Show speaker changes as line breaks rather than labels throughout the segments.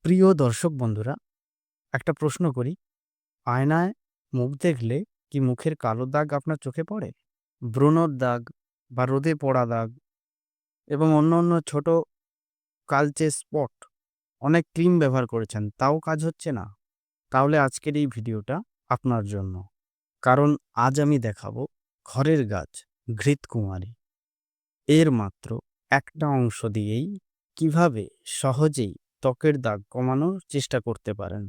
প্রিয় দর্শক বন্ধুরা, একটা প্রশ্ন করি। আয়নায় মুখ দেখলে কি মুখের কালো দাগ আপনার চোখে পড়ে? ব্রণর দাগ বা রোদে পড়া দাগ এবং অন্য ছোট কালচে স্পট। অনেক ক্রিম ব্যবহার করেছেন, তাও কাজ হচ্ছে না? তাহলে আজকের এই ভিডিওটা আপনার জন্য। কারণ আজ আমি দেখাবো ঘরের গাছ ঘৃতকুমারী। এর মাত্র একটা অংশ দিয়েই কিভাবে সহজেই ত্বকের দাগ কমানোর চেষ্টা করতে পারেন।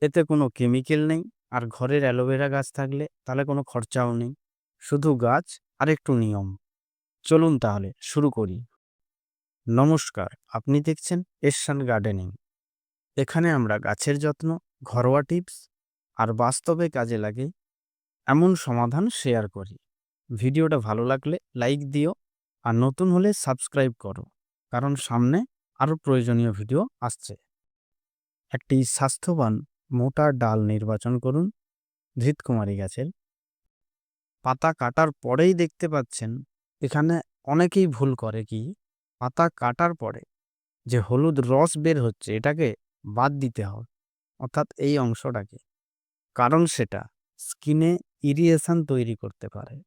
এতে কোনো কেমিক্যাল নেই, আর ঘরের অ্যালোভেরা গাছ থাকলে তাহলে কোনো খরচাও নেই, শুধু গাছ আর একটু নিয়ম। চলুন তাহলে শুরু করি। নমস্কার, আপনি দেখছেন এশিয়ান গার্ডেনিং। এখানে আমরা গাছের যত্ন, ঘরোয়া টিপস আর বাস্তবে কাজে লাগে এমন সমাধান শেয়ার করি। ভিডিওটা ভালো লাগলে লাইক দিও, আর নতুন হলে সাবস্ক্রাইব করো, কারণ সামনে আরও প্রয়োজনীয় ভিডিও আসছে। একটি স্বাস্থ্যবান মোটা ডাল নির্বাচন করুন। ঘৃতকুমারী গাছের পাতা কাটার পরেই দেখতে পাচ্ছেন, এখানে অনেকেই ভুল করে কি, পাতা কাটার পরে যে হলুদ রস বের হচ্ছে এটাকে বাদ দিতে হবে, অর্থাৎ এই অংশটাকে। কারণ সেটা স্কিনে ইরিটেশন তৈরি করতে পারে।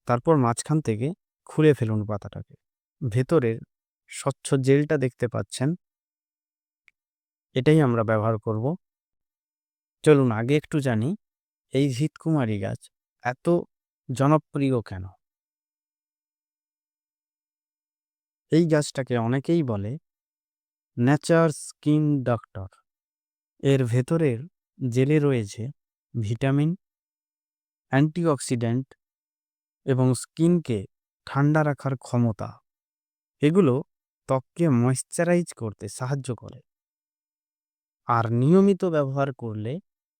তারপর মাঝখান থেকে খুলে ফেলুন পাতাটাকে। ভেতরের স্বচ্ছ জেলটা দেখতে পাচ্ছেন, এটাই আমরা ব্যবহার করব। চলুন আগে একটু জানি এই ঘৃতকুমারী গাছ এত জনপ্রিয় কেন। এই গাছটাকে অনেকেই বলে নেচার স্কিন ডক্টর। এর ভেতরের জেলে রয়েছে ভিটামিন, অ্যান্টিঅক্সিডেন্ট এবং স্কিনকে ঠান্ডা রাখার ক্ষমতা। এগুলো ত্বককে ময়েশ্চারাইজ করতে সাহায্য করে, আর নিয়মিত ব্যবহার করলে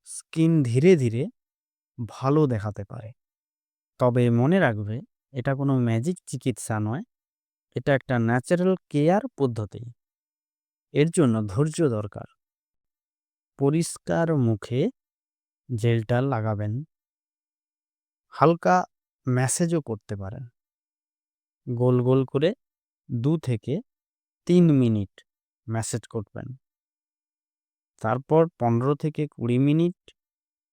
স্কিন ধীরে ধীরে ভালো দেখাতে পারে। তবে মনে রাখবে, এটা কোনো ম্যাজিক চিকিৎসা নয়, এটা একটা ন্যাচারাল কেয়ার পদ্ধতি। এর জন্য ধৈর্য দরকার। পরিষ্কার মুখে জেলটা লাগাবেন, হালকা ম্যাসেজও করতে পারেন। গোল গোল করে 2 থেকে 3 মিনিট ম্যাসেজ করবেন, তারপর 15 থেকে 20 মিনিট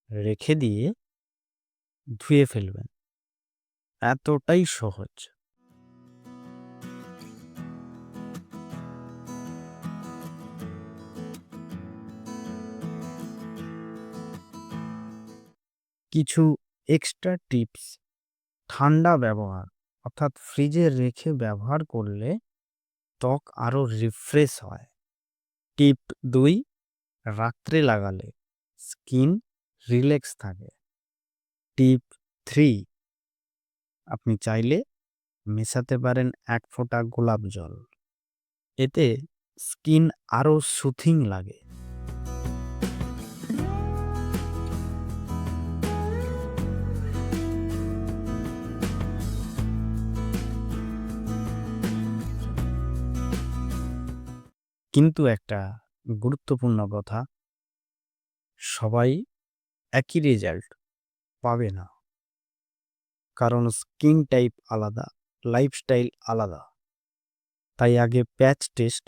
রেখে দিয়ে ধুয়ে ফেলবেন। এতটাই সহজ। কিছু এক্সট্রা টিপস। ঠান্ডা ব্যবহার, অর্থাৎ ফ্রিজে রেখে ব্যবহার করলে ত্বক আরও রিফ্রেশ হয়। টিপ 2, রাত্রে লাগালে স্কিন রিল্যাক্স থাকে। টিপ 3, আপনি চাইলে মেশাতে পারেন 1 ফোঁটা গোলাপ জল, এতে স্কিন আরও সুথিং লাগে। কিন্তু একটা গুরুত্বপূর্ণ কথা, সবাই একই রেজাল্ট পাবে না, কারণ স্কিন টাইপ আলাদা, লাইফস্টাইল আলাদা। তাই আগে প্যাচ টেস্ট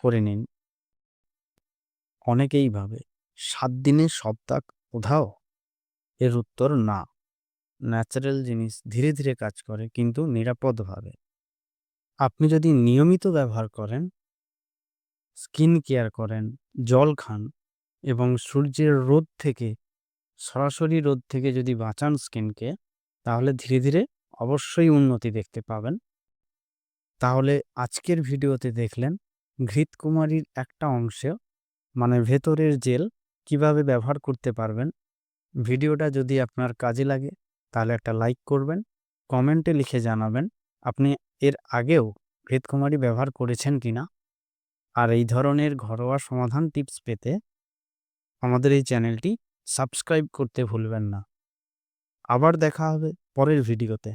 করে নিন। অনেকেই ভাবে 7 দিনে সব দাগ উধাও। এর উত্তর না। ন্যাচারাল জিনিস ধীরে ধীরে কাজ করে, কিন্তু নিরাপদভাবে। আপনি যদি নিয়মিত ব্যবহার করেন, স্কিন কেয়ার করেন, জল খান এবং সূর্যের সরাসরি রোদ থেকে যদি বাঁচান স্কিনকে, তাহলে ধীরে ধীরে অবশ্যই উন্নতি দেখতে পাবেন। তাহলে আজকের ভিডিওতে দেখলেন ঘৃতকুমারীর একটা অংশ, মানে ভেতরের জেল, কিভাবে ব্যবহার করতে পারবেন। ভিডিওটা যদি আপনার কাজে লাগে তাহলে একটা লাইক করবেন, কমেন্টে লিখে জানাবেন আপনি এর আগেও ঘৃতকুমারী ব্যবহার করেছেন কিনা। আর এই ধরনের ঘরোয়া সমাধান টিপস পেতে আমাদের এই চ্যানেলটি সাবস্ক্রাইব করতে ভুলবেন না। আবার দেখা হবে পরের ভিডিওতে।